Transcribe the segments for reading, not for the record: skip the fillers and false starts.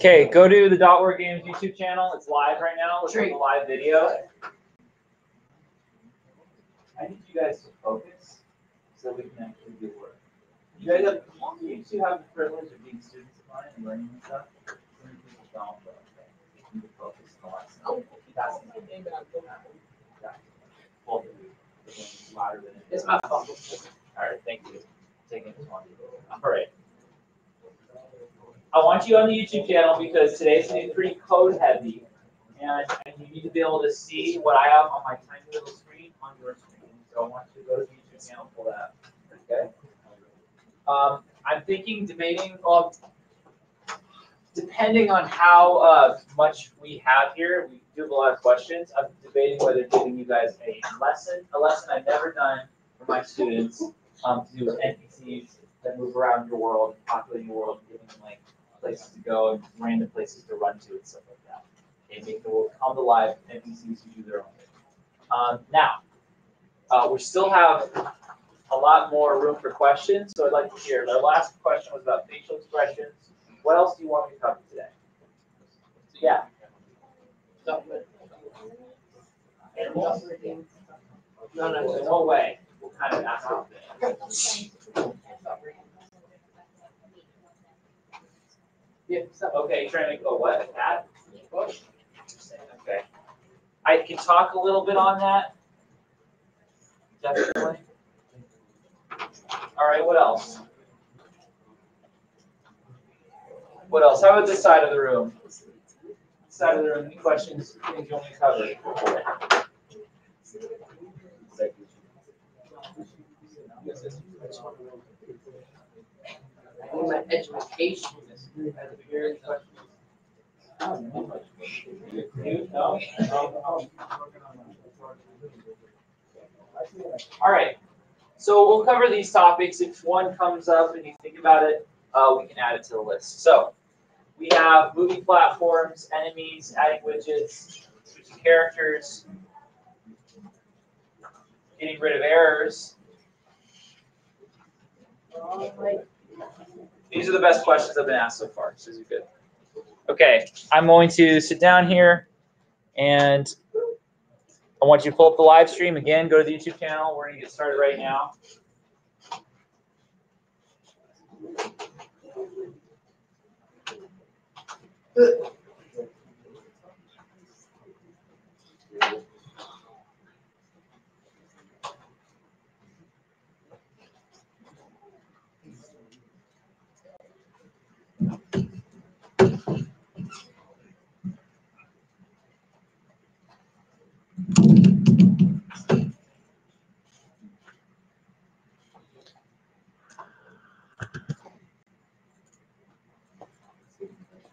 Okay, go to the .word Games YouTube channel. It's live right now. It's a live video. I need you guys to focus so we can actually do work. You guys have, you two have the privilege of being students of mine and learning and stuff. Some people don't, but you need to focus on the lesson. That's the name that I'm going to. Both of you. Louder than it is. It's my fault. All right, thank you. Taking this one. All right. I want you on the YouTube channel because today's going to be pretty code heavy, and you need to be able to see what I have on my tiny little screen on your screen. So I want you to go to the YouTube channel for that. Okay. I'm thinking debating. Depending on how much we have here, we do have a lot of questions. I'm debating whether giving you guys a lesson I've never done for my students, to do with NPCs that move around your world, populate your world, giving them like places to go and random places to run to and stuff like that. And make the world come to life. NPCs who do their own thing. Now, we still have a lot more room for questions, so I'd like to hear. Our last question was about facial expressions. What else do you want me to cover today? Yeah. Animals? No way. What kind of animal? Okay, trying to go what? A cat? Okay. I can talk a little bit on that. Definitely. All right, what else? What else? How about this side of the room? Side of the room, any questions, things you want me to cover? My education. All right. So we'll cover these topics. If one comes up and you think about it, we can add it to the list. So we have moving platforms, enemies, adding widgets, switching characters, getting rid of errors. These are the best questions I've been asked so far. So these are good. Okay, I'm going to sit down here, and I want you to pull up the live stream. Again, go to the YouTube channel. We're going to get started right now.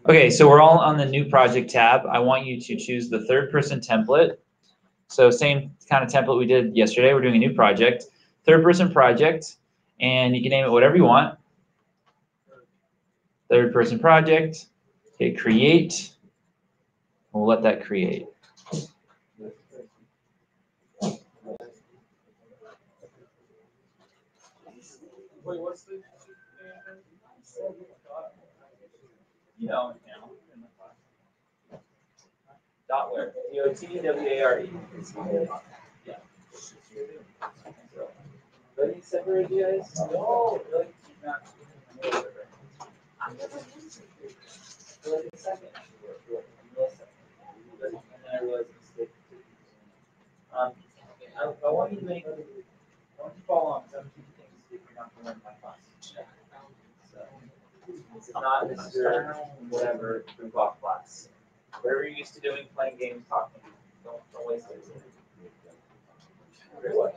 Okay, so we're all on the new project tab. I want you to choose the third person template. So same kind of template we did yesterday. We're doing a new project, third person project, and you can name it whatever you want. Third person project, hit create. We'll let that create. Wait, what's the You know, Dotware. D-O-T-W-A-R-E. Yeah. Do I need to separate you guys? No, really? Not. I'm never used it. For like a second. And then I realized a mistake. I want you to make. I want you to follow on some key things if you're not going to learn my class. So, it's not Mr. whatever group off class. Whatever you're used to doing, playing games, talking, don't waste it. Okay, what?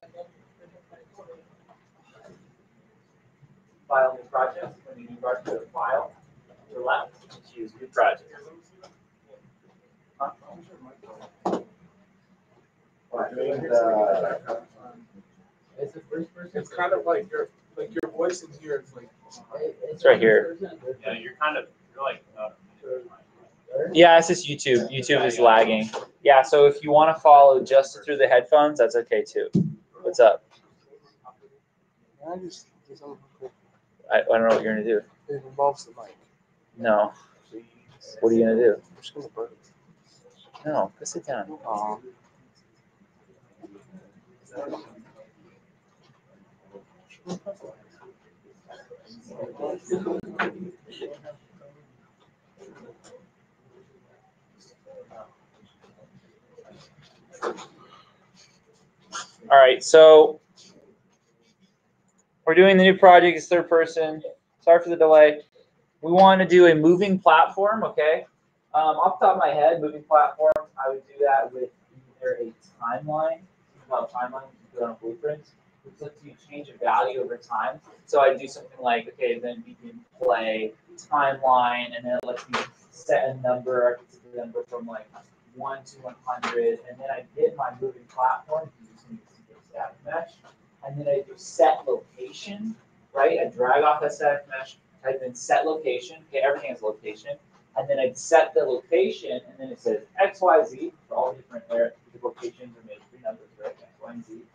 File new project. When you go to the file, to the left, choose new project. Huh? It's the first person. It's kind of like your voice in here is like. It's right here. Yeah, you're like. Yeah, it's just YouTube. YouTube is lagging. Yeah, so if you want to follow just through the headphones, that's okay too. What's up? I just do something quick. I don't know what you're gonna do. It involves the mic. No. What are you gonna do? I'm just gonna burn it. No, go sit down. All right, so we're doing the new project. It's third person. Sorry for the delay. We want to do a moving platform, okay? Off the top of my head, moving platform, I would do that with either a timeline. About timeline, you can put on blueprints, which lets you change a value over time. So I do something like, okay, then we can play timeline, and then it lets me set a number. I can set the number from like 1 to 100, and then I get my moving platform using the static mesh, and then I do set location, right? I drag off that static mesh, type in set location. Okay, everything has location. And then I'd set the location, and then it says X, Y, Z for all different locations are made three numbers, right? X, Y, and Z.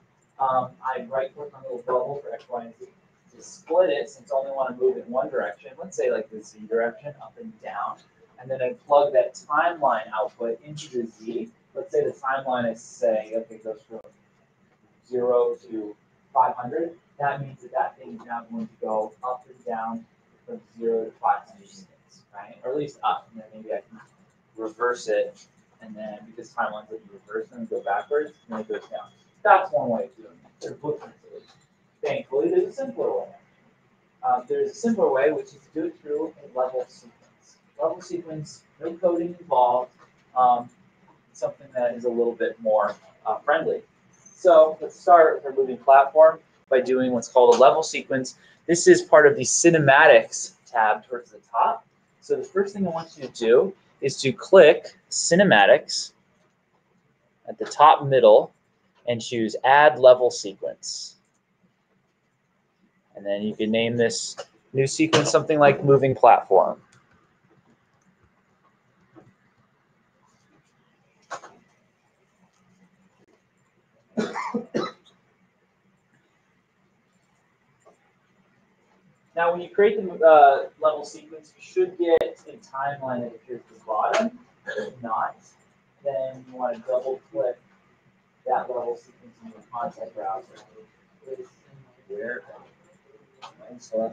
I right click on the little bubble for X, Y, and Z to split it since I only want to move in one direction. Let's say like the Z direction, up and down. And then I plug that timeline output into the Z. Let's say the timeline is say, okay, goes from 0 to 500. That means that that thing is now going to go up and down from 0 to 500 units, right? Or at least up, and then maybe I can reverse it, and then because timelines let you reverse them and go backwards, and then it goes down. That's one way of doing it. There's blueprints. Thankfully, there's a simpler way. There's a simpler way, which is to do it through a level sequence. Level sequence, no coding involved, something that is a little bit more friendly. So let's start with our moving platform by doing what's called a level sequence. This is part of the cinematics tab towards the top. So the first thing I want you to do is to click cinematics at the top middle and choose add level sequence. And then you can name this new sequence something like moving platform. Now, when you create the level sequence, you should get a timeline that appears at the bottom. If not, then you want to double click that level sequence in your content browser. Where? So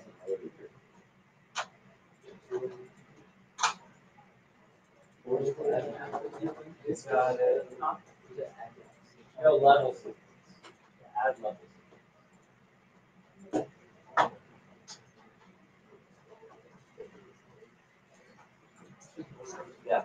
it's no level sequence. Add level sequence. Yeah.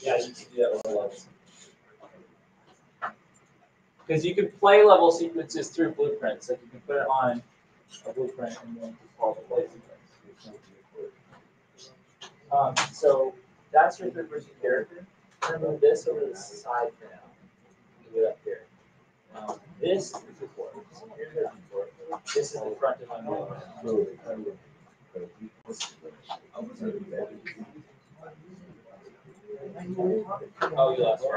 Yeah, you can do that with levels. Because you can play level sequences through blueprints. Like you can put it on a blueprint and then just call it play sequence. So that's your third person character. I'm going to move this over to the side for now. Move it up here. This is the core. This is the front of my movie. Oh, you lost it.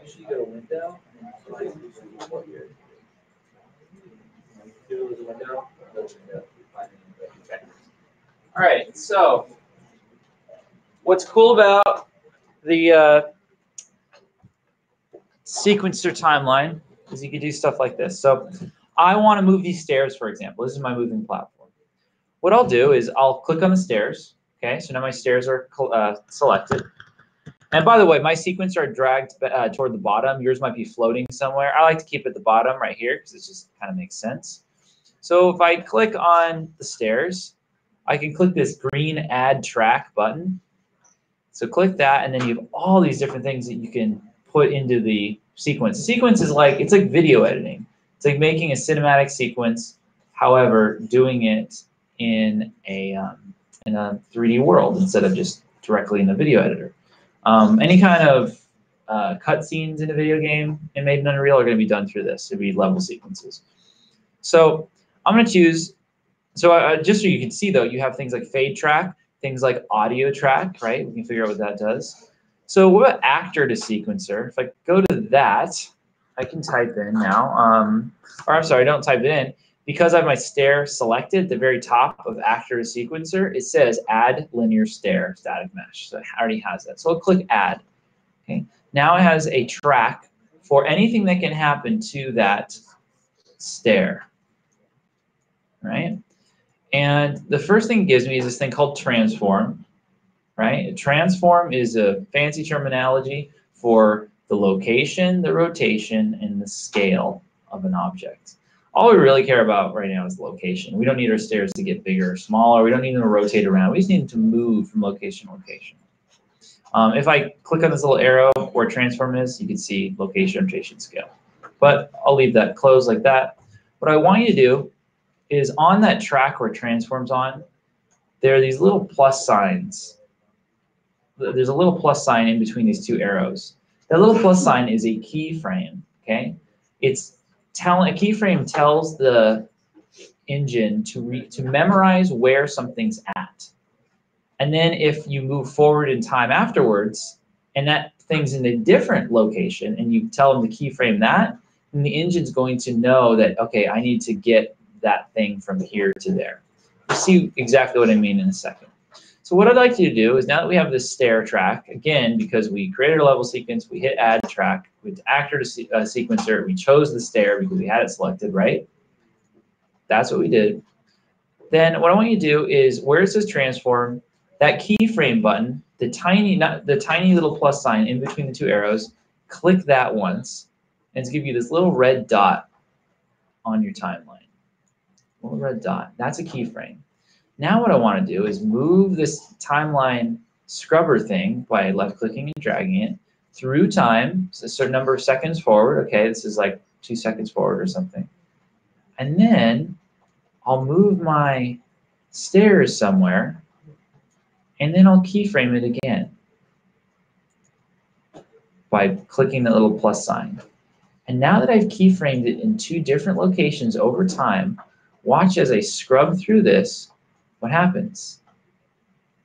Usually go to window and find the report here. Do it with the window. Okay. All right. So, what's cool about the sequencer timeline is you can do stuff like this. So, I want to move these stairs, for example. This is my moving platform. What I'll do is I'll click on the stairs. Okay. So now my stairs are selected. And by the way, my sequencer are dragged toward the bottom. Yours might be floating somewhere. I like to keep it at the bottom right here because it just kind of makes sense. So if I click on the stairs, I can click this green Add Track button. So click that, and then you have all these different things that you can put into the sequence. The sequence is like, it's like video editing. It's like making a cinematic sequence, however, doing it in a 3D world instead of just directly in the video editor. Any kind of cutscenes in a video game and made in Unreal are going to be done through this. It'll be level sequences. So I'm going to choose So just so you can see, though, you have things like fade track, things like audio track, right? We can figure out what that does. So what about actor to sequencer? If I go to that, I can type in now, or I'm sorry, don't type it in. Because I have my stair selected at the very top of actor to sequencer, it says add linear stair static mesh. So it already has that. So I'll click add. Okay. Now it has a track for anything that can happen to that stair, right? And the first thing it gives me is this thing called transform, right? A transform is a fancy terminology for the location, the rotation, and the scale of an object. All we really care about right now is the location. We don't need our stairs to get bigger or smaller. We don't need them to rotate around. We just need them to move from location to location. If I click on this little arrow where transform is, you can see location, rotation, scale. But I'll leave that closed like that. What I want you to do is on that track where transform's on, there are these little plus signs. There's a little plus sign in between these two arrows. That little plus sign is a keyframe, okay? A keyframe tells the engine to memorize where something's at. And then if you move forward in time afterwards, and that thing's in a different location, and you tell them to keyframe that, then the engine's going to know that, okay, I need to get that thing from here to there. You'll see exactly what I mean in a second. So what I'd like you to do is now that we have this stair track, again, because we created a level sequence, we hit add track, with actor to sequencer, we chose the stair because we had it selected, right? That's what we did. Then what I want you to do is where it says transform, that keyframe button, the tiny little plus sign in between the two arrows, click that once, and it's give you this little red dot on your timeline. Little red dot. That's a keyframe. Now what I want to do is move this timeline scrubber thing by left-clicking and dragging it through time, so a certain number of seconds forward. Okay, this is like 2 seconds forward or something. And then I'll move my stairs somewhere, and then I'll keyframe it again by clicking the little plus sign. And now that I've keyframed it in 2 different locations over time, watch as I scrub through this, what happens?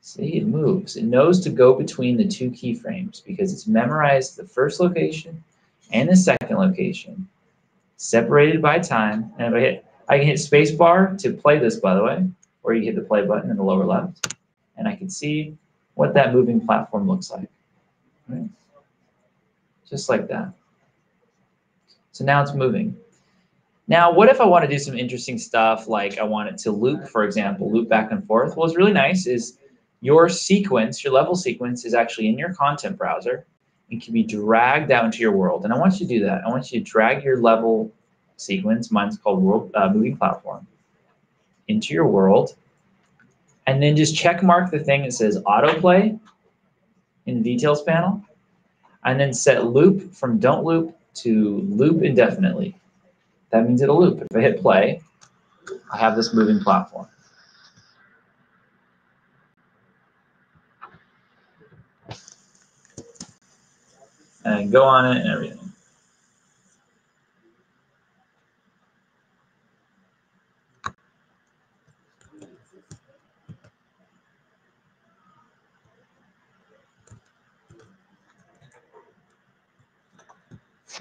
See, it moves. It knows to go between the 2 keyframes because it's memorized the first location and the second location, separated by time. And if I can hit spacebar to play this, by the way, or you hit the play button in the lower left, and I can see what that moving platform looks like. Right? Just like that. So now it's moving. Now, what if I want to do some interesting stuff, like I want it to loop, for example, loop back and forth? Well, what's really nice is your sequence, your level sequence, is actually in your content browser and can be dragged out into your world. And I want you to do that. I want you to drag your level sequence, mine's called world, moving platform, into your world, and then just check mark the thing that says autoplay in the details panel, and then set loop from don't loop to loop indefinitely. That means it'll loop. If I hit play, I have this moving platform. And I can go on it and everything.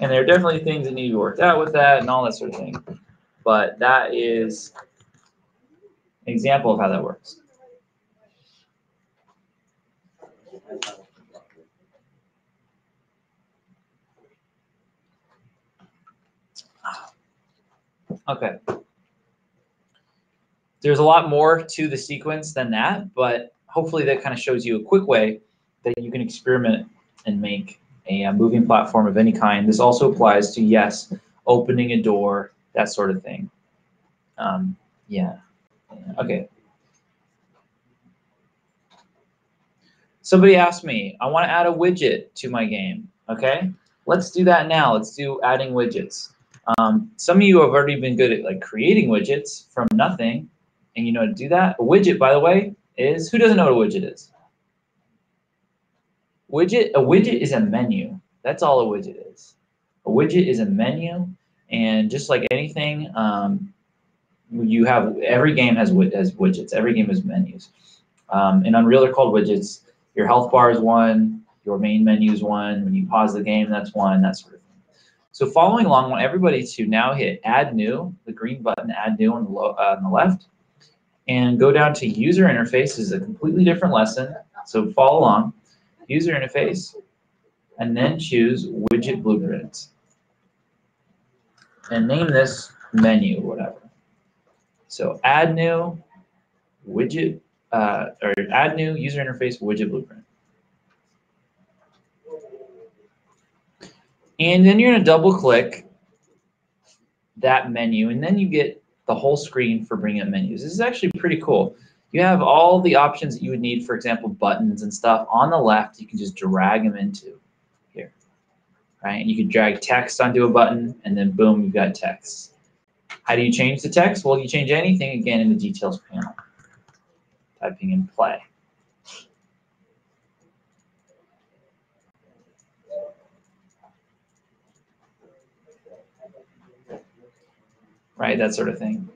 And there are definitely things that need to be worked out with that and all that sort of thing. But that is an example of how that works. Okay. There's a lot more to the sequence than that, but hopefully that kind of shows you a quick way that you can experiment and make a moving platform of any kind. This also applies to, yes, opening a door, that sort of thing. Yeah. Okay. Somebody asked me, I want to add a widget to my game. Okay, let's do that now. Let's do adding widgets. Some of you have already been good at like creating widgets from nothing, and you know how to do that. A widget, by the way, is, who doesn't know what a widget is? A widget is a menu. That's all a widget is. A widget is a menu, and just like anything, you have, every game has widgets. Every game has menus. In Unreal, they're called widgets. Your health bar is one. Your main menu is one. When you pause the game, that's one. That sort of thing. So following along, I want everybody to now hit Add New, the green button, Add New on the left, and go down to User Interface. This is a completely different lesson. So follow along. User Interface, and then choose Widget Blueprint. And name this menu or whatever. So Add New, Widget, or Add New, User Interface, Widget Blueprint. And then you're going to double click that menu, and then you get the whole screen for bringing up menus. This is actually pretty cool. You have all the options that you would need, for example, buttons and stuff. On the left, you can just drag them into here, right? And you can drag text onto a button, and then boom, you've got text. How do you change the text? Well, you change anything, again, in the details panel. Typing in play. Right, that sort of thing.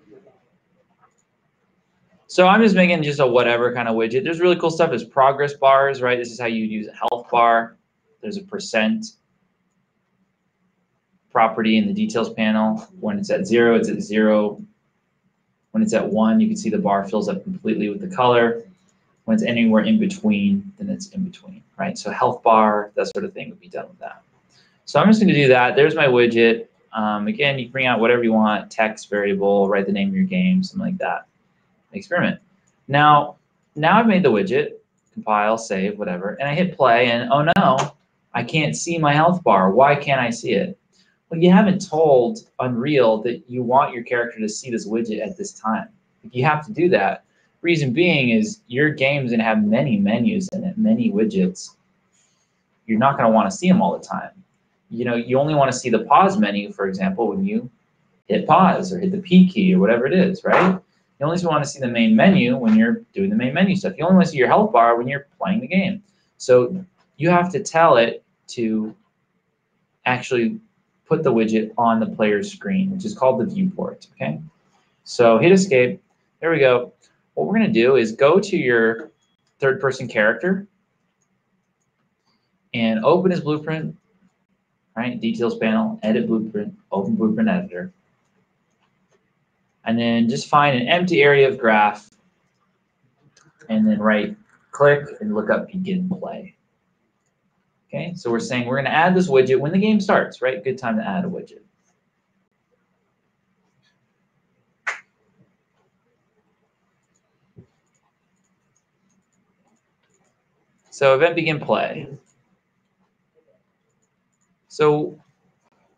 So I'm just making just a whatever kind of widget. There's really cool stuff. There's progress bars, right? This is how you use a health bar. There's a percent property in the details panel. When it's at 0, it's at 0. When it's at 1, you can see the bar fills up completely with the color. When it's anywhere in between, then it's in between, right? So health bar, that sort of thing would be done with that. So I'm just going to do that. There's my widget. Again, you can bring out whatever you want, text, variable, write the name of your game, something like that. Experiment. Now I've made the widget, compile, save, whatever, and I hit play, and oh no, I can't see my health bar. Why can't I see it? Well, you haven't told Unreal that you want your character to see this widget at this time. You have to do that. Reason being is your game's going to have many menus in it, many widgets. You're not going to want to see them all the time. You know, you only want to see the pause menu, for example, when you hit pause or hit the P key or whatever it is, right? You only want to see the main menu when you're doing the main menu stuff. You only want to see your health bar when you're playing the game. So you have to tell it to actually put the widget on the player's screen, which is called the viewport, okay? So hit escape. There we go. What we're going to do is go to your third-person character and open his blueprint, right? Details panel, edit blueprint, open blueprint editor. And then just find an empty area of graph and then right-click and look up begin play. Okay, so we're saying we're going to add this widget when the game starts, right? Good time to add a widget. So event begin play. So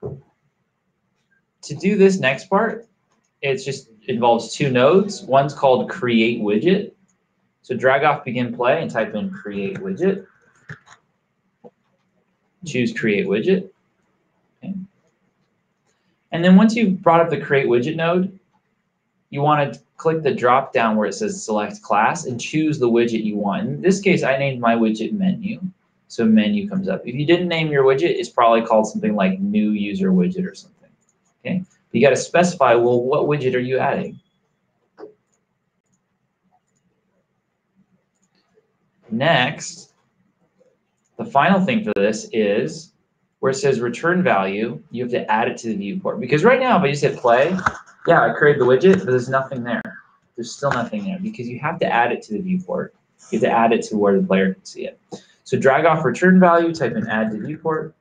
to do this next part, it just involves 2 nodes. One's called create widget. So drag off begin play and type in create widget. Choose create widget. Okay. And then once you've brought up the create widget node, you want to click the drop down where it says select class and choose the widget you want. In this case, I named my widget menu. So menu comes up. If you didn't name your widget, it's probably called something like new user widget or something. Okay. But you got to specify, well, what widget are you adding? Next, the final thing for this is where it says return value, you have to add it to the viewport. Because right now, if I just hit play, yeah, I created the widget, but there's nothing there. There's still nothing there because you have to add it to the viewport. You have to add it to where the player can see it. So drag off return value, type in add to viewport,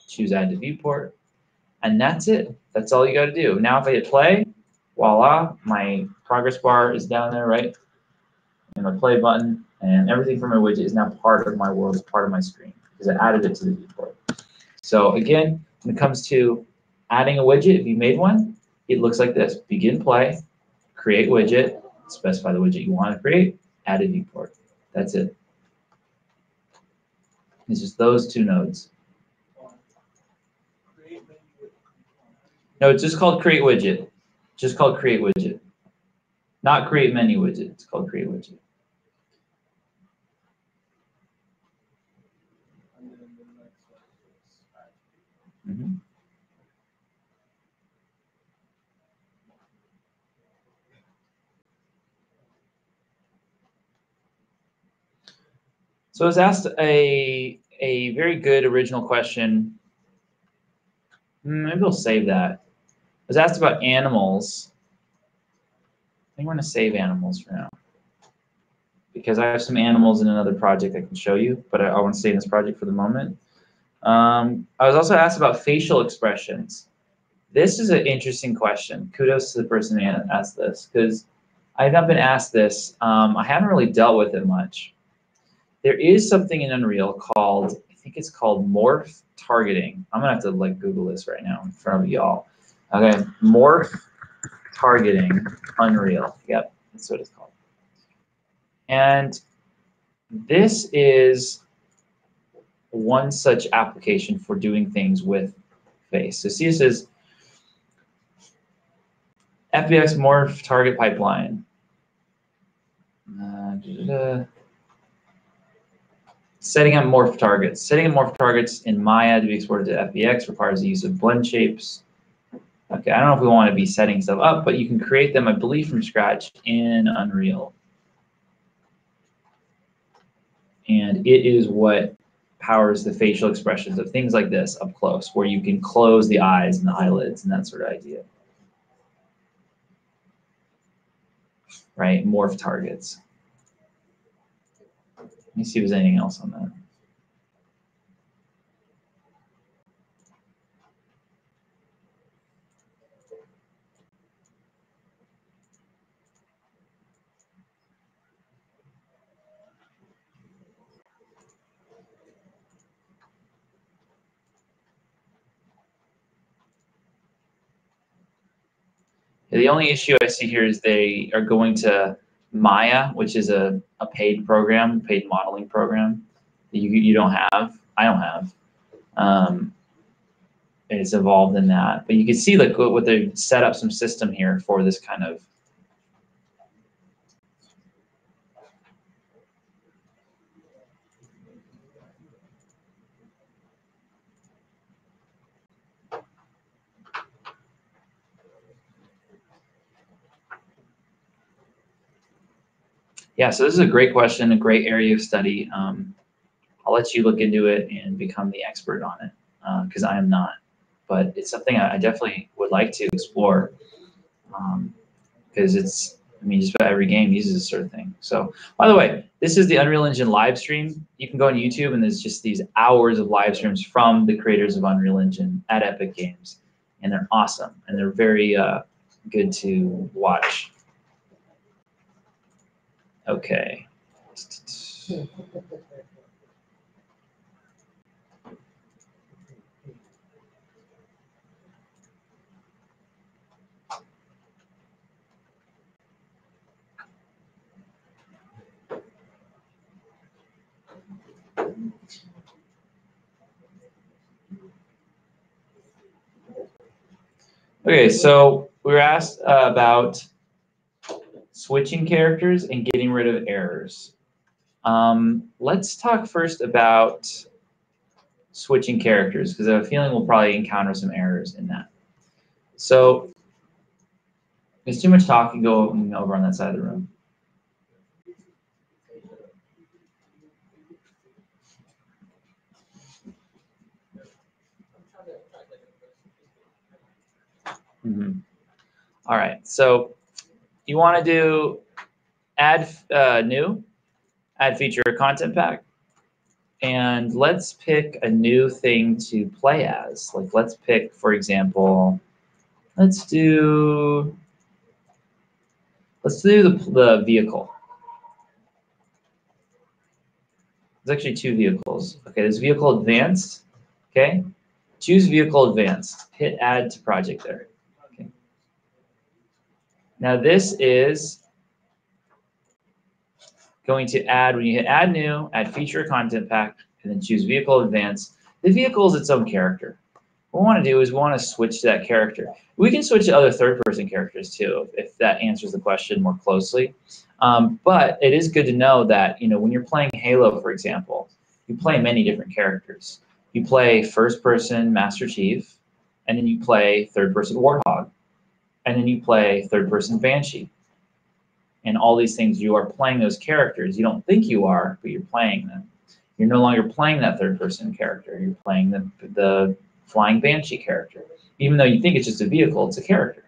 choose add to viewport, and that's it. That's all you got to do. Now if I hit play, voila, my progress bar is down there, right? And my play button, and everything from my widget is now part of my world, is part of my screen because I added it to the viewport. So again, when it comes to adding a widget, if you made one, it looks like this. Begin play, create widget, specify the widget you want to create, add a viewport. That's it. It's just those 2 nodes. No, it's just called create widget. Just called create widget. Not create menu widget. It's called create widget. Mm-hmm. So I was asked a very good original question. Maybe we'll save that. I was asked about animals. I think I'm going to save animals for now, because I have some animals in another project I can show you, but I want to stay in this project for the moment. I was also asked about facial expressions. This is an interesting question. Kudos to the person who asked this, because I have not been asked this. I haven't really dealt with it much. There is something in Unreal called, I think it's called morph targeting. I'm gonna have to like Google this right now in front of y'all. Okay, morph targeting Unreal. Yep, that's what it's called. And this is one such application for doing things with face. So see, this is FBX morph target pipeline. Setting up morph targets. Setting up morph targets in Maya to be exported to FBX requires the use of blend shapes. Okay, I don't know if we want to be setting stuff up, but you can create them, I believe, from scratch in Unreal. And it is what powers the facial expressions of things like this up close, where you can close the eyes and the eyelids and that sort of idea. Right, morph targets. Let me see if there's anything else on that. The only issue I see here is they are going to Maya, which is a paid program, paid modeling program that you don't have. I don't have. It's involved in that. But you can see like what they've set up some system here for this kind of. Yeah, so this is a great question, a great area of study. I'll let you look into it and become the expert on it, because I am not. But it's something I definitely would like to explore, because it's, I mean, just about every game uses this sort of thing. So, by the way, this is the Unreal Engine live stream. You can go on YouTube, and there's just these hours of live streams from the creators of Unreal Engine at Epic Games, and they're awesome, and they're very good to watch. Okay. Okay, so we were asked about switching characters and getting rid of errors. Let's talk first about switching characters, because I have a feeling we'll probably encounter some errors in that. So there's too much talking going over on that side of the room. All right, so you want to do add new, add feature or content pack, and let's pick a new thing to play as. Like, let's pick, for example, let's do the vehicle. There's actually two vehicles. Okay, there's vehicle advanced. Okay, choose vehicle advanced. Hit add to project there. Okay. Now this is going to add, when you hit add new, add feature or content pack, and then choose vehicle advanced. The vehicle is its own character. What we want to do is we want to switch to that character. We can switch to other third-person characters too, if that answers the question more closely. But it is good to know that, you know, when you're playing Halo, for example, you play many different characters. You play first-person Master Chief, and then you play third-person Warthog, and then you play third-person Banshee. And all these things, you are playing those characters. You don't think you are, but you're playing them. You're no longer playing that third-person character. You're playing the flying banshee character. Even though you think it's just a vehicle, it's a character.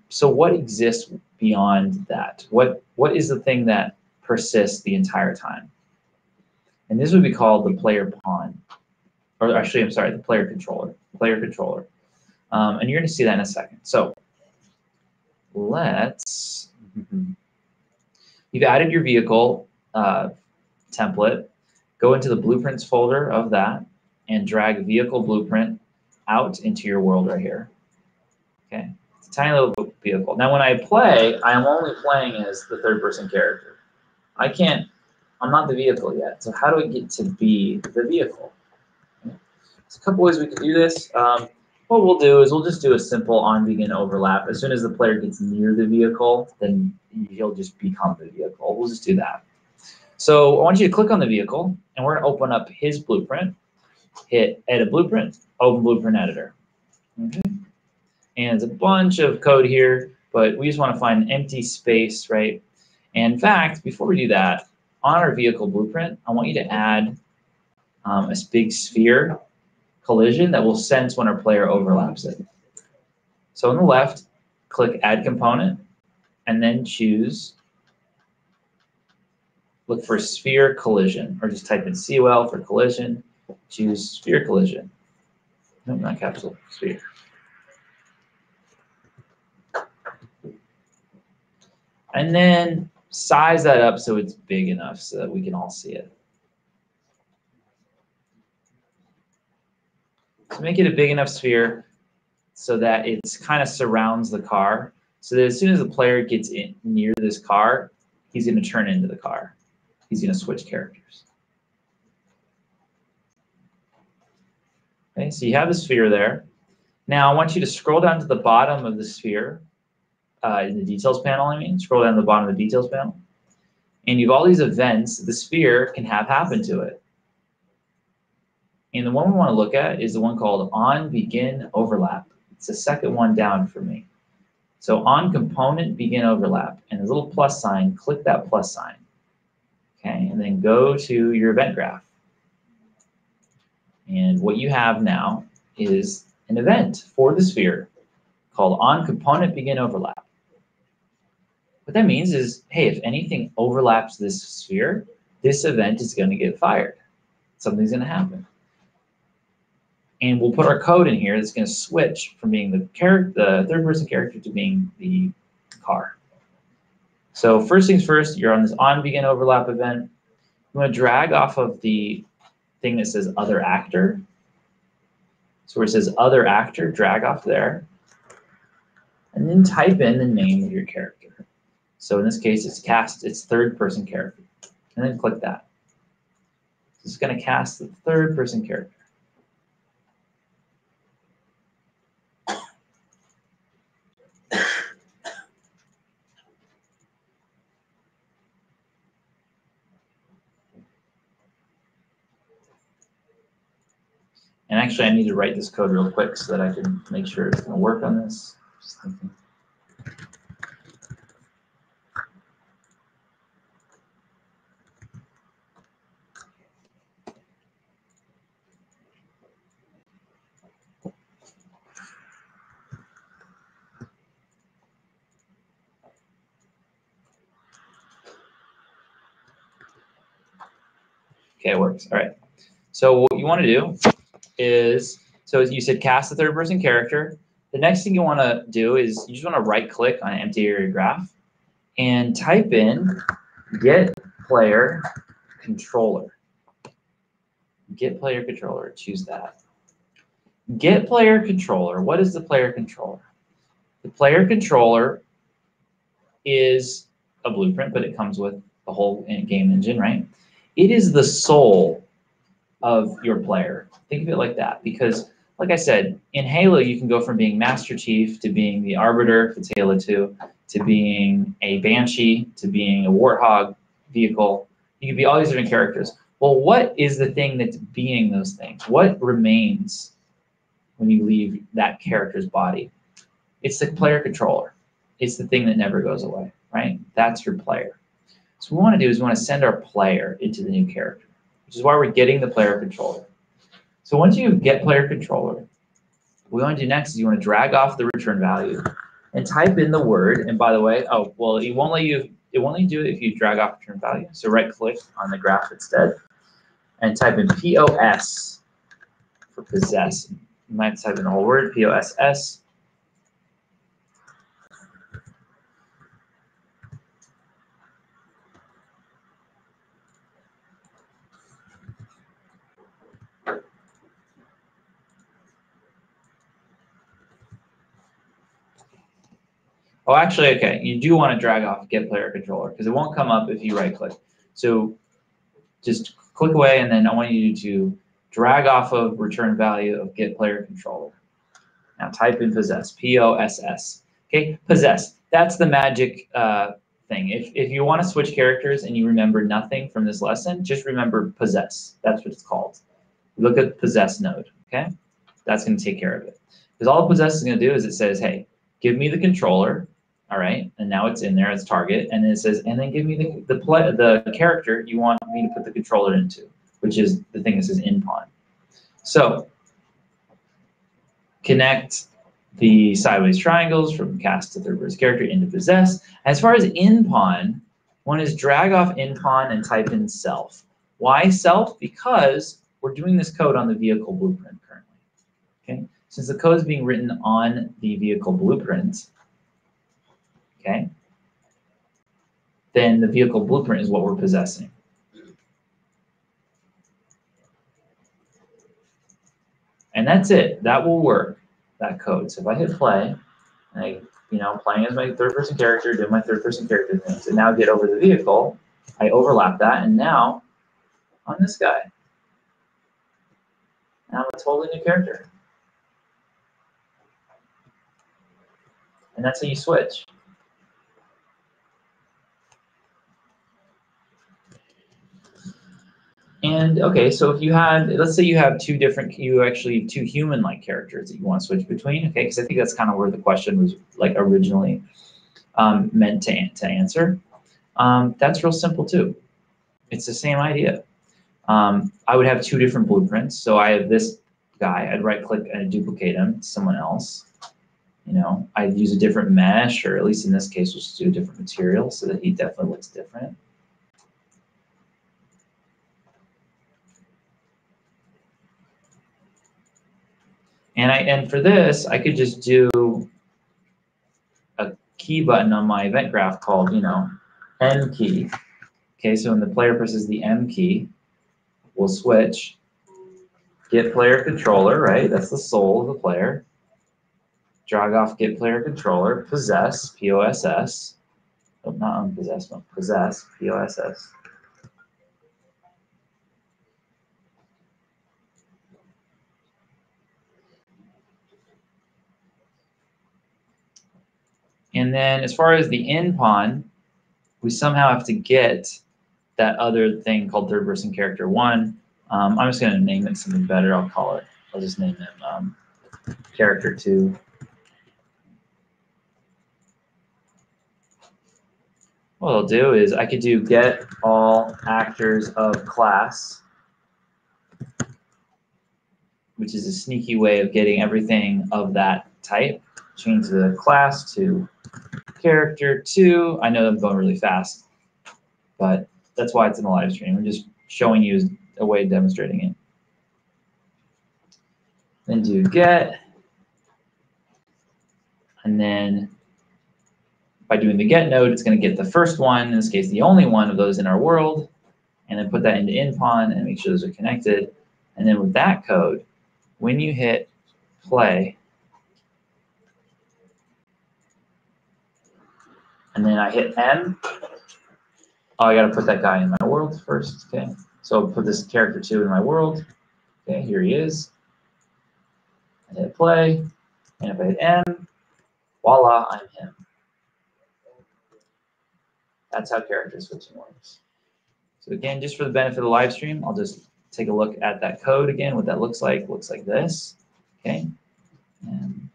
So what exists beyond that? What is the thing that persists the entire time? And this would be called the player pawn. Or actually, I'm sorry, the player controller. And you're going to see that in a second. So let's, you've added your vehicle template. Go into the blueprints folder of that and drag vehicle blueprint out into your world right here. Okay, it's a tiny little vehicle. Now when I play, I am only playing as the third person character. I'm not the vehicle yet. So how do I get to be the vehicle? Okay. There's a couple ways we could do this. What we'll do is we'll just do a simple on begin overlap. As soon as the player gets near the vehicle, then he'll just become the vehicle. We'll just do that. So I want you to click on the vehicle, and we're going to open up his blueprint. Hit Edit Blueprint, Open Blueprint Editor. Okay. And there's a bunch of code here, but we just want to find an empty space, right? And in fact, before we do that, on our vehicle blueprint, I want you to add a big sphere collision that will sense when our player overlaps it. So on the left, click Add Component, and then look for sphere collision, or just type in COL for collision, choose sphere collision. No, not capsule, sphere. And then size that up so it's big enough so that we can all see it. So make it a big enough sphere so that it kind of surrounds the car, so that as soon as the player gets near this car, he's going to turn into the car. He's going to switch characters. Okay, so you have the sphere there. Now I want you to scroll down to the bottom of the sphere, in the details panel, scroll down to the bottom of the details panel. And you have all these events the sphere can have happen to it. And the one we want to look at is the one called On Begin Overlap. It's the second one down for me. So on Component Begin Overlap, and the little plus sign, click that plus sign. Okay, and then go to your event graph. And what you have now is an event for the sphere called On Component Begin Overlap. What that means is, hey, if anything overlaps this sphere, this event is going to get fired. Something's going to happen. And we'll put our code in here that's going to switch from being the third-person character to being the car. So first things first, you're on this On Begin Overlap event. You want to drag off of the thing that says Other Actor. So where it says Other Actor, drag off there. And then type in the name of your character. So in this case, it's third-person character. And then click that. This is going to cast the third-person character. And actually, I need to write this code real quick so that I can make sure it's going to work on this. Just thinking. Okay, it works. All right. So what you want to do is, so as you said, cast the third-person character. The next thing you want to do is you just want to right-click on an empty area graph and type in Get Player Controller. Get Player Controller. Choose that. Get Player Controller. What is the Player Controller? The Player Controller is a blueprint, but it comes with the whole game engine, right? It is the soul of your player. Think of it like that, because like I said, in Halo, you can go from being Master Chief to being the Arbiter, if it's Halo 2, to being a Banshee, to being a Warthog vehicle. You can be all these different characters. Well, what is the thing that's being those things? What remains when you leave that character's body? It's the player controller. It's the thing that never goes away, right? That's your player. So what we want to do is we want to send our player into the new character. which is why we're getting the player controller. So once you get player controller, what you want to do next is you want to drag off the return value and type in the word. And by the way, oh, well, it won't let you do it if you drag off return value. So right click on the graph instead and type in POS for possess. You might type in the whole word, POSS. Oh, actually, okay, you do want to drag off get player controller because it won't come up if you right click. So just click away, and then I want you to drag off of return value of get player controller. Now type in possess, POSS. Okay, possess. That's the magic thing. If you want to switch characters and you remember nothing from this lesson, just remember possess. That's what it's called. Look at possess node. Okay, that's going to take care of it. Because all possess is going to do is it says, hey, give me the controller. All right, and now it's in there as target, and then it says, and then give me the character you want me to put the controller into, which is the thing that says in pawn. So connect the sideways triangles from cast to third person character into possess. As far as in pawn, one is drag off in pawn and type in self. Why self? Because we're doing this code on the vehicle blueprint currently. Okay, since the code is being written on the vehicle blueprint. Okay, then the vehicle blueprint is what we're possessing. And that's it. That will work, that code. So if I hit play, and I, playing as my third-person character, doing my third-person character things, and now get over the vehicle, I overlap that, and now on this guy. Now I'm a totally new character. And that's how you switch. And okay, so if you had, let's say you have two human-like characters that you want to switch between, okay, because I think that's kind of where the question was like originally meant to answer. That's real simple too. It's the same idea. I would have two different blueprints. So I have this guy, I'd right-click and I'd duplicate him to someone else. I'd use a different mesh, or at least in this case, we'll just do a different material so that he definitely looks different. And for this, I could just do a key button on my event graph called, M key. Okay, so when the player presses the M key, we'll switch get player controller, right? That's the soul of the player. Drag off get player controller, possess, POSS. Oh, not unpossess, but possess, POSS. And then as far as the in pawn, we somehow have to get that other thing called third person character 1. I'm just going to name it something better. I'll just name him character 2. What I'll do is I could do get all actors of class, which is a sneaky way of getting everything of that type. Change the class to character 2. I know I'm going really fast, but that's why it's in the live stream. I'm just showing you a way of demonstrating it. Then do get, and then by doing the get node, it's going to get the first one, in this case the only one of those in our world, and then put that into in pawn and make sure those are connected. And then with that code, when you hit play, and then I hit M, I got to put that guy in my world first, okay? So I'll put this character 2 in my world. Okay, here he is. I hit play, and if I hit M, voila, I'm him. That's how character switching works. So again, just for the benefit of the live stream, I'll just take a look at that code again, what that looks like. Looks like this, okay? And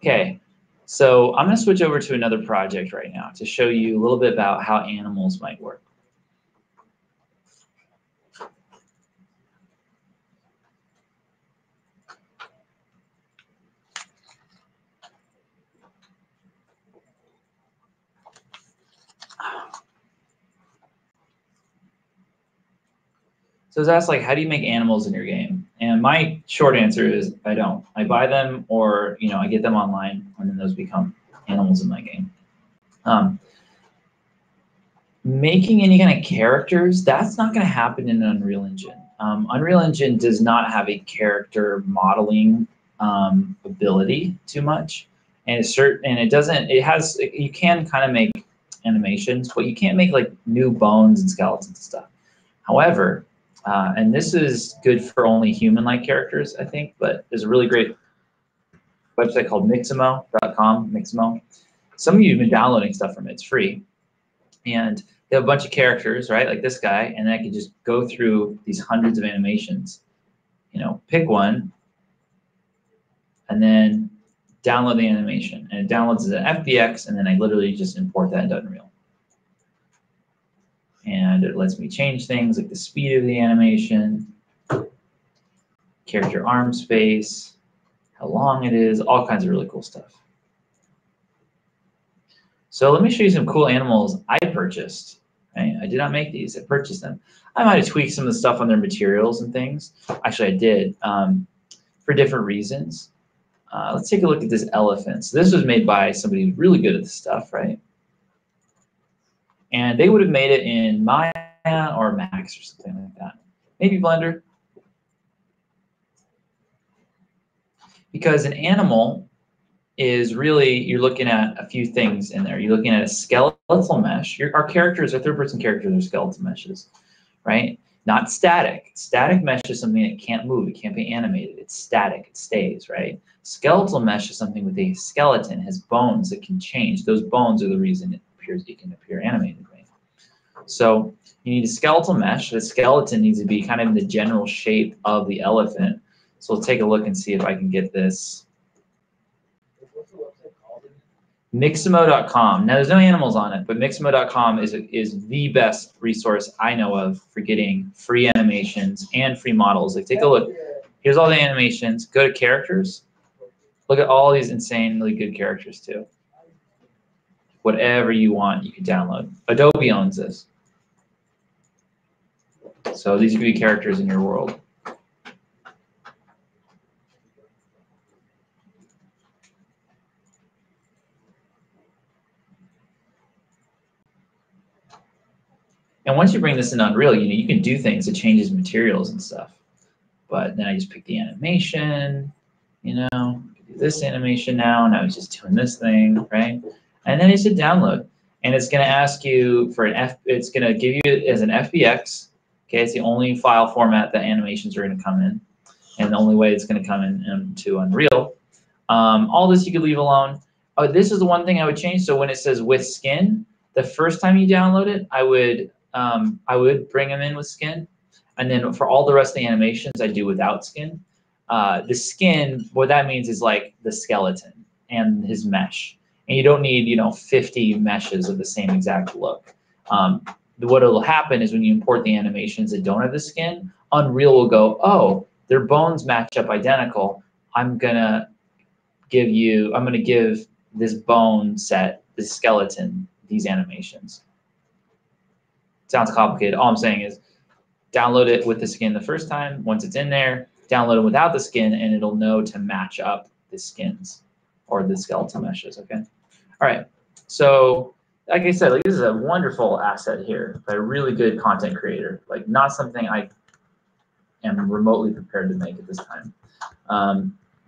Okay, so I'm going to switch over to another project right now to show you a little bit about how animals might work. So it's asked, like, how do you make animals in your game? And my short answer is I don't. I buy them, or I get them online, and then those become animals in my game. Making any kind of characters, that's not going to happen in Unreal Engine. Unreal Engine does not have a character modeling ability too much, and it doesn't. It has. You can kind of make animations, but you can't make like new bones and skeletons and stuff. However, and this is good for only human-like characters, I think, but there's a really great website called Mixamo.com, Mixamo. Some of you have been downloading stuff from it, it's free. And they have a bunch of characters, right, like this guy, and I can just go through these hundreds of animations, pick one, and then download the animation. And it downloads as an FBX, and then I literally just import that into Unreal. And it lets me change things like the speed of the animation, character arm space, how long it is, all kinds of really cool stuff. So let me show you some cool animals I purchased. Right? I did not make these, I purchased them. I might have tweaked some of the stuff on their materials and things. Actually, I did, for different reasons. Let's take a look at this elephant. So this was made by somebody who's really good at this stuff, right? And they would have made it in Maya or Max or something like that. Maybe Blender. Because an animal is really, you're looking at a few things in there. You're looking at a skeletal mesh. Our characters, our third-person characters, are skeletal meshes, right? Not static. Static mesh is something that can't move. It can't be animated. It's static. It stays, right? Skeletal mesh is something with a skeleton, has bones that can change. Those bones are the reason it can appear animated, right? So you need a skeletal mesh. The skeleton needs to be kind of in the general shape of the elephant. So we'll take a look and see if I can get this. Mixamo.com. Now there's no animals on it, but Mixamo.com is the best resource I know of for getting free animations and free models. Like, take a look. Here's all the animations. Go to characters. Look at all these insanely good characters too. Whatever you want, you can download. Adobe owns this. So these could be characters in your world. And once you bring this in Unreal, you can do things. It changes materials and stuff. But then I just pick the animation, do this animation now. Now it's just doing this thing, right? And then it's a download. And it's going to ask you for it's going to give you it as an FBX. Okay, it's the only file format that animations are going to come in. And the only way it's going to come into Unreal. All this you could leave alone. Oh, this is the one thing I would change. So when it says with skin, the first time you download it, I would bring them in with skin. And then for all the rest of the animations, I do without skin. The skin, what that means is like the skeleton and his mesh. And you don't need, 50 meshes of the same exact look. What will happen is when you import the animations that don't have the skin, Unreal will go, oh, their bones match up identical. I'm gonna give this bone set, this skeleton, these animations. Sounds complicated. All I'm saying is download it with the skin the first time. Once it's in there, download it without the skin, and it'll know to match up the skins or the skeletal meshes, okay? All right, so like I said, this is a wonderful asset here by a really good content creator, not something I am remotely prepared to make at this time.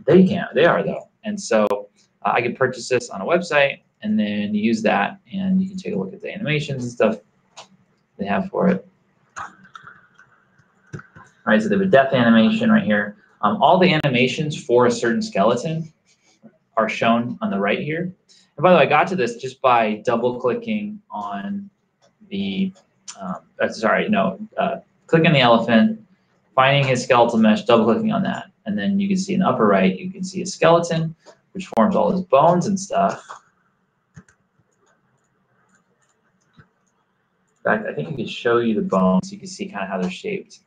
They are though. And so I could purchase this on a website and then use that, and you can take a look at the animations and stuff they have for it. All right, so they have a death animation right here. All the animations for a certain skeleton are shown on the right here. And by the way, I got to this just by double-clicking on the, clicking on the elephant, finding his skeletal mesh, double-clicking on that. And then you can see in the upper right, you can see a skeleton which forms all his bones and stuff. In fact, I think I could show you the bones so you can see kind of how they're shaped.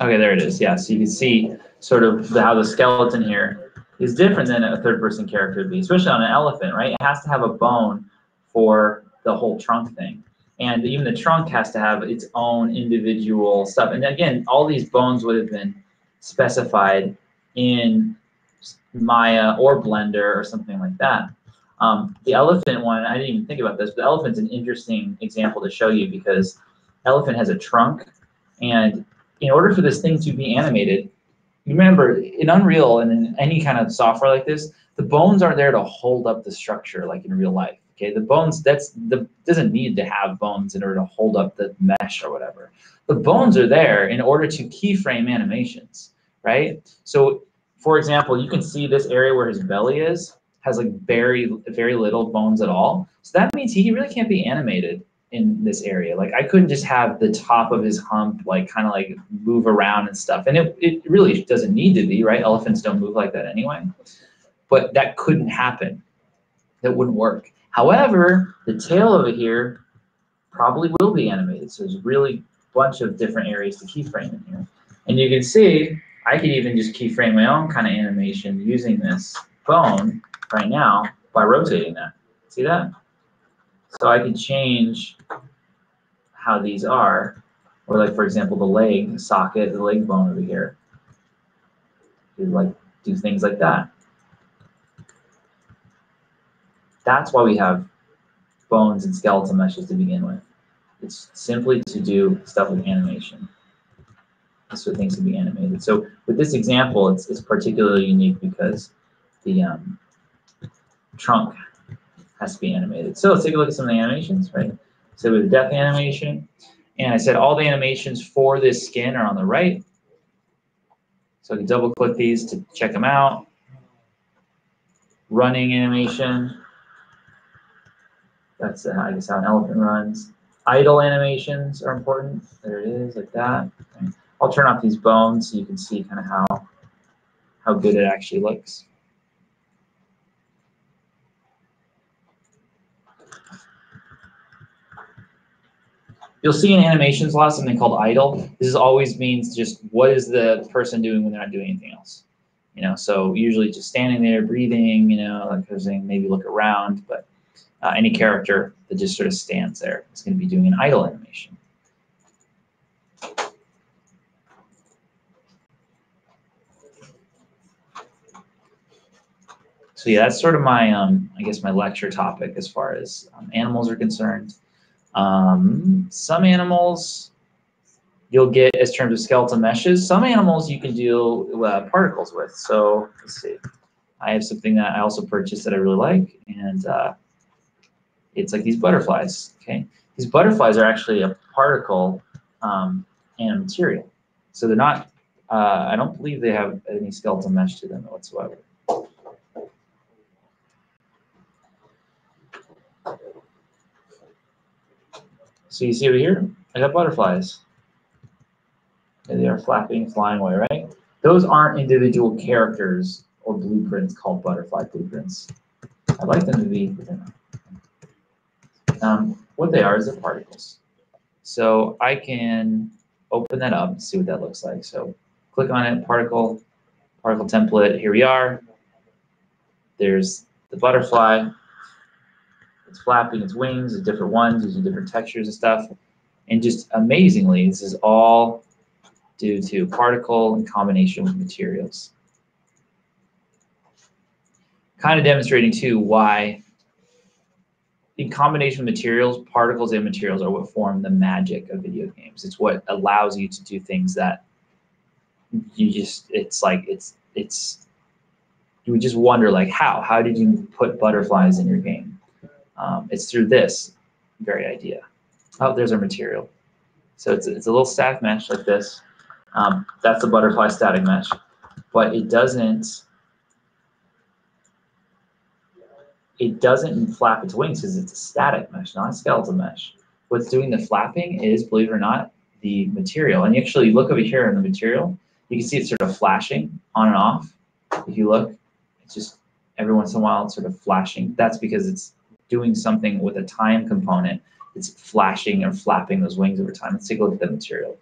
Okay, there it is. Yeah, so you can see sort of how the skeleton here is different than a third-person character would be, especially on an elephant, right? It has to have a bone for the whole trunk thing. And even the trunk has to have its own individual stuff. And again, all these bones would have been specified in Maya or Blender or something like that. The elephant one, I didn't even think about this, but the elephant's an interesting example to show you because elephant has a trunk, and in order for this thing to be animated, remember, in Unreal and in any kind of software like this, the bones aren't there to hold up the structure like in real life. Okay, the bones, doesn't need to have bones in order to hold up the mesh or whatever. The bones are there in order to keyframe animations, right? So, for example, you can see this area where his belly is, has like very little bones at all. So that means he really can't be animated in this area. Like I couldn't just have the top of his hump like kind of like move around and stuff. And it really doesn't need to be, right? Elephants don't move like that anyway. But that couldn't happen. That wouldn't work. However, the tail over here probably will be animated. So there's really a bunch of different areas to keyframe in here. And you can see I could even just keyframe my own kind of animation using this bone right now by rotating that. See that? So I can change how these are, or like for example the leg socket, the leg bone over here. Do things like that. That's why we have bones and skeletal meshes to begin with. It's simply to do stuff with animation. So things can be animated. So with this example, it's particularly unique because the trunk has to be animated. So let's take a look at some of the animations, right? So with the depth animation, and I said all the animations for this skin are on the right. So I can double click these to check them out. Running animation. That's I guess how an elephant runs. Idle animations are important. There it is, like that. Okay. I'll turn off these bones so you can see kind of how good it actually looks. You'll see in animations a lot something called idle. This always means just what is the person doing when they're not doing anything else. You know, so usually just standing there, breathing, you know, like saying maybe look around, but any character that just sort of stands there is going to be doing an idle animation. So yeah, that's sort of my, I guess my lecture topic as far as animals are concerned. Some animals you'll get as terms of skeletal meshes. Some animals you can do particles with. So let's see. I have something that I also purchased that I really like, and it's like these butterflies. Okay, these butterflies are actually a particle and a material. So they're not. I don't believe they have any skeletal mesh to them whatsoever. So you see over here, I got butterflies. And they are flapping, flying away, right? Those aren't individual characters or blueprints called butterfly blueprints. I'd like them to be, but they're not. What they are is they're particles. So I can open that up and see what that looks like. So click on it, particle template, here we are. There's the butterfly. It's flapping its wings, the different ones, using different textures and stuff. And just amazingly, this is all due to particle in combination with materials. Kind of demonstrating too why in combination with materials, particles and materials are what form the magic of video games. It's what allows you to do things that you just, it's like, you would just wonder, like, how did you put butterflies in your game? It's through this very idea. Oh, there's our material. So it's a little static mesh like this. That's the butterfly static mesh, but it doesn't flap its wings because it's a static mesh, not a skeletal mesh. What's doing the flapping is, believe it or not, the material. And you actually look over here in the material, you can see it's sort of flashing on and off. If you look, it's just every once in a while it's sort of flashing. That's because it's doing something with a time component. It's flashing or flapping those wings over time. Let's take a look at the material.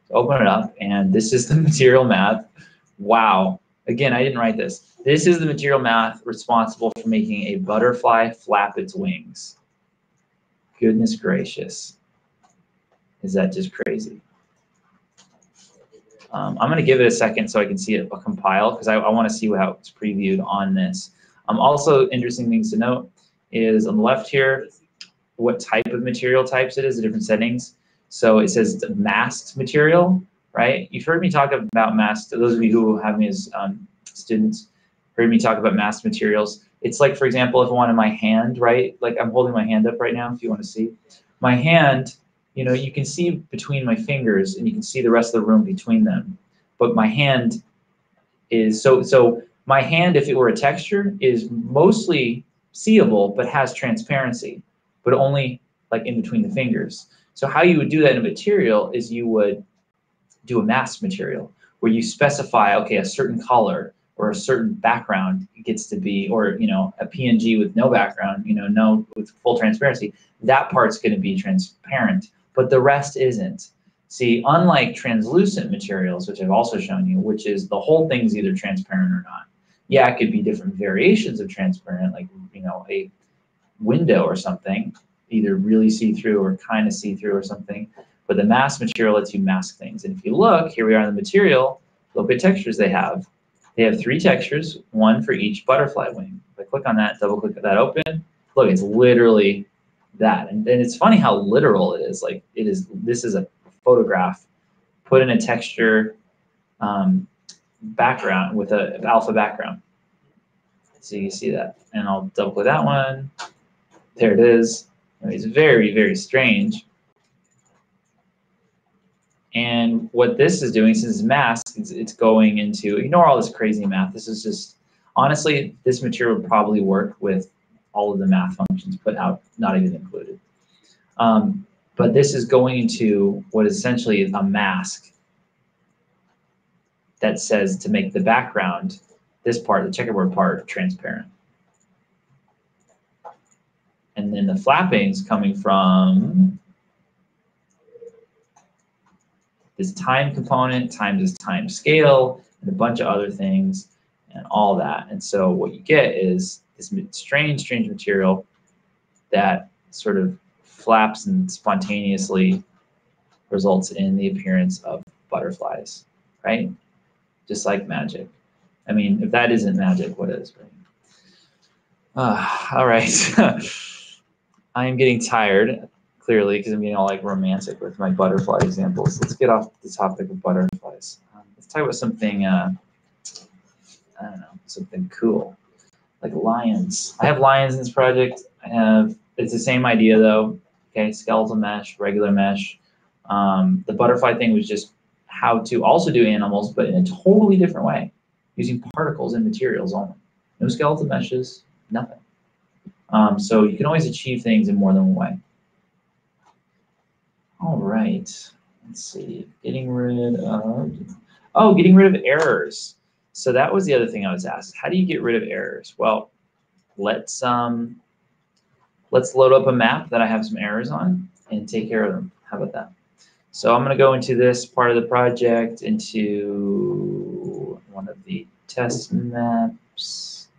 So open it up, and this is the material math. Wow. Again, I didn't write this. This is the material math responsible for making a butterfly flap its wings. Goodness gracious. Is that just crazy? I'm going to give it a second so I can see it compile, because I want to see how it's previewed on this. Also, interesting things to note is on the left here, what type of material types it is, the different settings. So it says it's a masked material, right? You've heard me talk about masked. Those of you who have me as students heard me talk about masked materials. It's like, for example, if I wanted my hand, right? Like I'm holding my hand up right now, if you want to see. My hand, you know, you can see between my fingers and you can see the rest of the room between them. But my hand is, so my hand, if it were a texture, is mostly seeable but has transparency, but only like in between the fingers. So how you would do that in a material is you would do a masked material where you specify, okay, a certain color or a certain background gets to be, or, you know, a PNG with no background, you know, no, with full transparency, that part's going to be transparent, but the rest isn't. See, unlike translucent materials, which I've also shown you, which is the whole thing's either transparent or not. Yeah, it could be different variations of transparent, like, you know, a window or something, either really see-through or kind of see-through or something. But the mask material lets you mask things. And if you look, here we are in the material, look at textures they have. They have 3 textures, 1 for each butterfly wing. If I click on that, double click that open, look, it's literally that. And it's funny how literal it is. Like it is, this is a photograph put in a texture background with an alpha background. So you see that. And I'll double click that one. There it is. It's very, very strange. And what this is doing, since it's masked, it's going into, ignore all this crazy math. This is just, honestly, this material would probably work with all of the math functions put out, not even included. But this is going into what is essentially a mask that says to make the background, this part, the checkerboard part, transparent. And then the flapping's coming from this time component times this time scale and a bunch of other things and all that. And so what you get is this strange material that sort of flaps and spontaneously results in the appearance of butterflies, right? Just like magic. I mean, if that isn't magic, what is, right? All right. I am getting tired, clearly, because I'm getting all like romantic with my butterfly examples. Let's get off the topic of butterflies. Let's talk about something, I don't know, something cool, like lions. I have lions in this project. It's the same idea though, okay, skeletal mesh, regular mesh. The butterfly thing was just how to also do animals, but in a totally different way, using particles and materials only. No skeletal meshes, nothing. So you can always achieve things in more than one way. All right, let's see, getting rid of errors. So that was the other thing I was asked. How do you get rid of errors? Well, let's load up a map that I have some errors on and take care of them. How about that? So I'm going to go into this part of the project, into one of the test maps.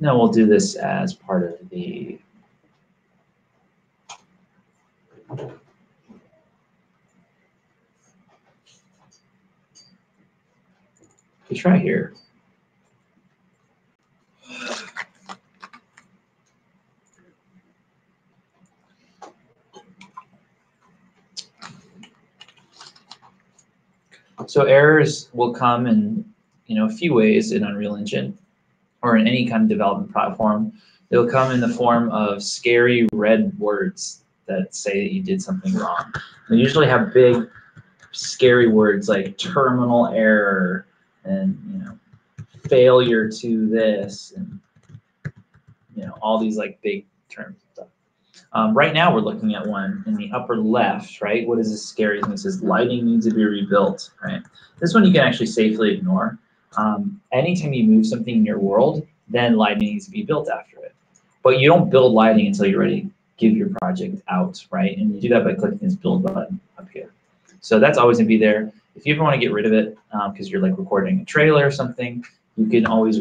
No, we'll do this as part of the try here. So errors will come in, a few ways in Unreal Engine or in any kind of development platform. They'll come in the form of scary red words that say that you did something wrong. They usually have big, scary words like terminal error and failure to this and all these like big terms and stuff. Right now we're looking at one in the upper left, right? What is this scary thing? It says lighting needs to be rebuilt, right? This one you can actually safely ignore. Anytime you move something in your world, then lighting needs to be built after it. But you don't build lighting until you're ready to give your project out, right? And you do that by clicking this build button up here. So that's always gonna be there. If you ever wanna get rid of it, because you're like recording a trailer or something, you can always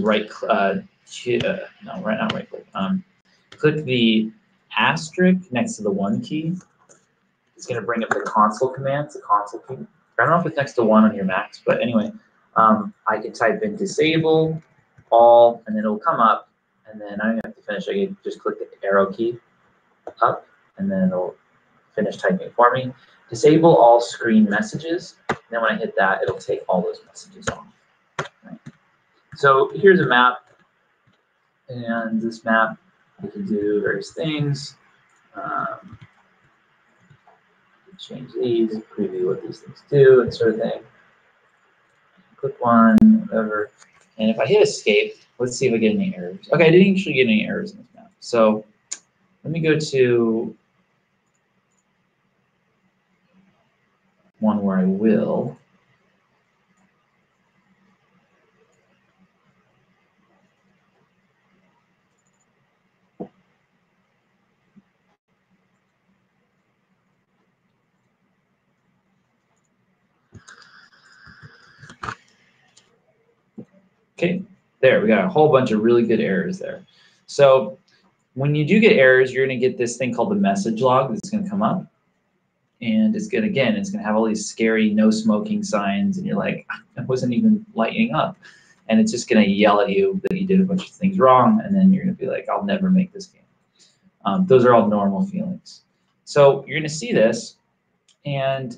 click the asterisk next to the 1 key. It's going to bring up the console commands, the console key. I don't know if it's next to 1 on your Macs, but anyway, I can type in disable all, and then it'll come up, and then I don't have to finish. I can just click the arrow key up, and then it'll finish typing for me. Disable all screen messages, and then when I hit that, it'll take all those messages off. Right. So here's a map, and this map, we can do various things. Change these, preview what these things do, and sort of thing. Click one, whatever. And if I hit escape, let's see if I get any errors. Okay, I didn't actually get any errors in this map. So let me go to one where I will. Okay, there, we got a whole bunch of really good errors there. So when you do get errors, you're gonna get this thing called the message log that's gonna come up. And it's gonna, again, it's gonna have all these scary no smoking signs, and you're like, I wasn't even lighting up. And it's just gonna yell at you that you did a bunch of things wrong, and then you're gonna be like, I'll never make this game. Those are all normal feelings. So you're gonna see this, and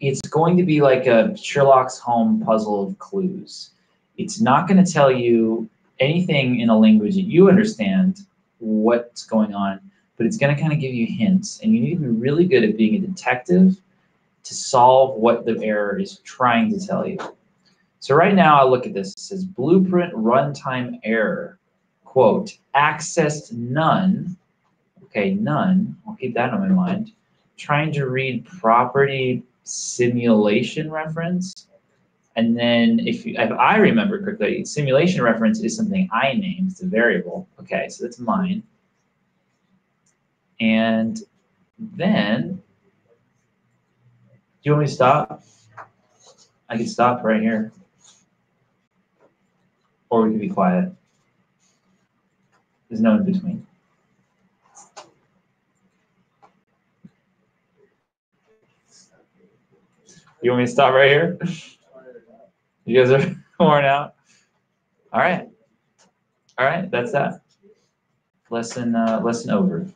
it's going to be like a Sherlock's Holmes puzzle of clues. It's not going to tell you anything in a language that you understand what's going on, but it's going to kind of give you hints. And you need to be really good at being a detective to solve what the error is trying to tell you. So right now, I look at this. It says blueprint runtime error, quote, accessed none. Okay, none. I'll keep that on my mind. Trying to read property simulation reference. And then if I remember correctly, simulation reference is something I named, it's a variable. Okay, so that's mine. And then, do you want me to stop? I can stop right here. Or we can be quiet. There's no in between. You want me to stop right here? You guys are worn out? All right. All right, that's that. Lesson over.